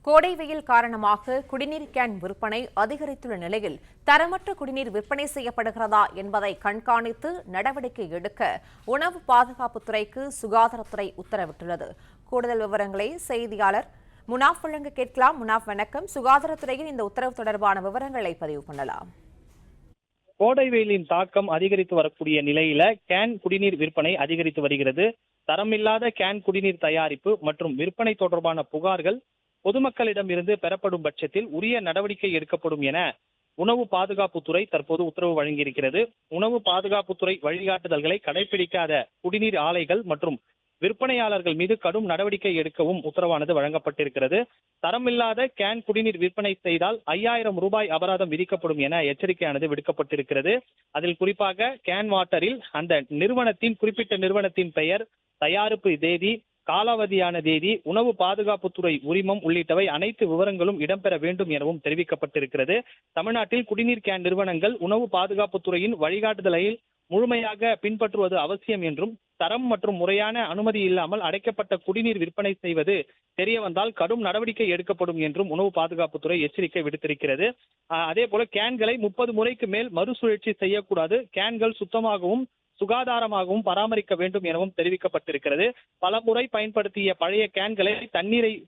கோடை வெயில் காரணமாக குடிநீர் கேன் விற்பனை அதிகரித்துள்ள நிலையில் தரமற்ற குடிநீர் விற்பனை செய்யப்படுகிறதா என்பதை கண்காணித்து நடவடிக்கை எடுக்க உணவு பாதுகாப்புத்துறைக்கு சுகாதாரத்துறை உத்தரவிட்டுள்ளது. கூடுதல் விவரங்களை செய்தியாளர் முனாஃப் வழங்க கேட்கலாம். முனாஃப், வணக்கம். சுகாதாரத்துறையின் இந்த உத்தரவு தொடர்பான விவரங்களை பதிவு பண்ணலாம். கோடை வெயிலின் தாக்கம் அதிகரித்து வரக்கூடிய நிலையில கேன் குடிநீர் விற்பனை அதிகரித்து வருகிறது. தரமில்லாத கேன் குடிநீர் தயாரிப்பு மற்றும் விற்பனை தொடர்பான புகார்கள் பொதுமக்களிடம் இருந்து பெறப்படும் பட்சத்தில் உரிய நடவடிக்கை எடுக்கப்படும் என உணவு பாதுகாப்புத்துறை தற்போது உத்தரவு வழங்கியிருக்கிறது. உணவு பாதுகாப்புத்துறை வழிகாட்டுதல்களை கடைபிடிக்காத குடிநீர் ஆலைகள் மற்றும் விற்பனையாளர்கள் மீது கடும் நடவடிக்கை எடுக்கவும் உத்தரவானது வழங்கப்பட்டிருக்கிறது. தரமில்லாத கேன் குடிநீர் விற்பனை செய்தால் 5000 ரூபாய் அபராதம் விதிக்கப்படும் என எச்சரிக்கையானது விடுக்கப்பட்டிருக்கிறது. அதில் குறிப்பாக கேன் வாட்டரில் அந்த குறிப்பிட்ட நிறுவனத்தின் பெயர், தயாரிப்பு தேதி, காலாவதியான தேதி, உணவு பாதுகாப்புத்துறை உரிமம் உள்ளிட்டவை அனைத்து விவரங்களும் இடம்பெற வேண்டும் எனவும் தெரிவிக்கப்பட்டிருக்கிறது. தமிழ்நாட்டில் குடிநீர் கேன் நிறுவனங்கள் உணவு பாதுகாப்புத்துறையின் வழிகாட்டுதலை முழுமையாக பின்பற்றுவது அவசியம் என்றும், தரம் மற்றும் முறையான அனுமதி இல்லாமல் அடைக்கப்பட்ட குடிநீர் விற்பனை செய்வது தெரிய வந்தால் கடும் நடவடிக்கை எடுக்கப்படும் என்றும் உணவு பாதுகாப்புத்துறை எச்சரிக்கை விடுத்திருக்கிறது. அதே போல கேன்களை 30 முறைக்கு மேல் மறுசுழற்சி செய்யக்கூடாது. கேன்கள் சுத்தமாகவும் சுகாதாரமாகவும் பராமரிக்க வேண்டும் எனவும் தெரிவிக்கப்பட்டிருக்கிறது. பல முறை பயன்படுத்திய பழைய கேன்களை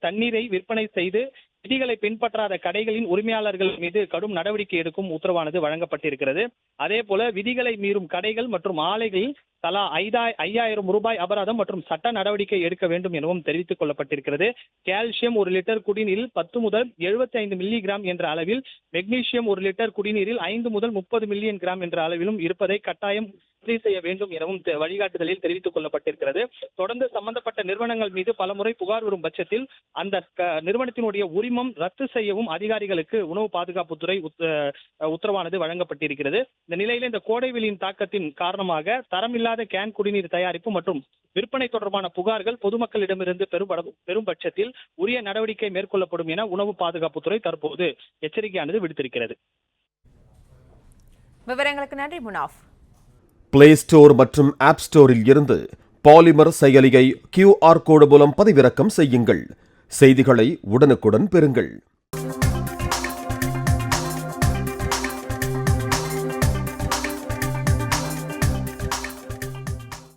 தண்ணீரை விற்பனை செய்து விதிகளை பின்பற்றாத கடைகளின் உரிமையாளர்கள் மீது கடும் நடவடிக்கை எடுக்கும் உத்தரவானது வழங்கப்பட்டிருக்கிறது. அதே போல விதிகளை மீறும் கடைகள் மற்றும் ஆலைகளில் தலா 5000 ரூபாய் அபராதம் மற்றும் சட்ட நடவடிக்கை எடுக்க வேண்டும் எனவும் தெரிவித்துக் கொள்ளப்பட்டிருக்கிறது. கால்சியம் 1 லிட்டர் குடிநீரில் 10 முதல் 75 மில்லி கிராம் என்ற அளவில், மெக்னீசியம் 1 லிட்டர் குடிநீரில் 5 முதல் 30 மில்லியன் கிராம் என்ற அளவிலும் இருப்பதை கட்டாயம் உறுதி செய்ய வேண்டும் எனவும் வழிகாட்டுதலில் தெரிவித்துக் கொள்ளப்பட்டிருக்கிறது. தொடர்ந்து சம்பந்தப்பட்ட நிறுவனங்கள் மீது பலமுறை புகார் வரும் பட்சத்தில் அந்த நிறுவனத்தினுடைய உரிமம் ரத்து செய்யவும் அதிகாரிகளுக்கு உணவு பாதுகாப்புத்துறை உத்தரவானது வழங்கப்பட்டிருக்கிறது. இந்த நிலையில இந்த கோடை வெயிலின் தாக்கத்தின் காரணமாக தரமில்லாத கேன் குடிநீர் தயாரிப்பு மற்றும் விற்பனை தொடர்பான புகார்கள் பொதுமக்களிடமிருந்து பெரும் பட்சத்தில் உரிய நடவடிக்கை மேற்கொள்ளப்படும் என உணவு பாதுகாப்புத்துறை தற்போது எச்சரிக்கையானது விடுத்திருக்கிறது. விவரங்களுக்கு நன்றி முனாஃப். பிளே ஸ்டோர் மற்றும் ஆப் ஸ்டோரில் இருந்து பாலிமர் செயலியை QR கோடு மூலம் பதிவிறக்கம் செய்யுங்கள். செய்திகளை உடனுக்குடன் பெறுங்கள்.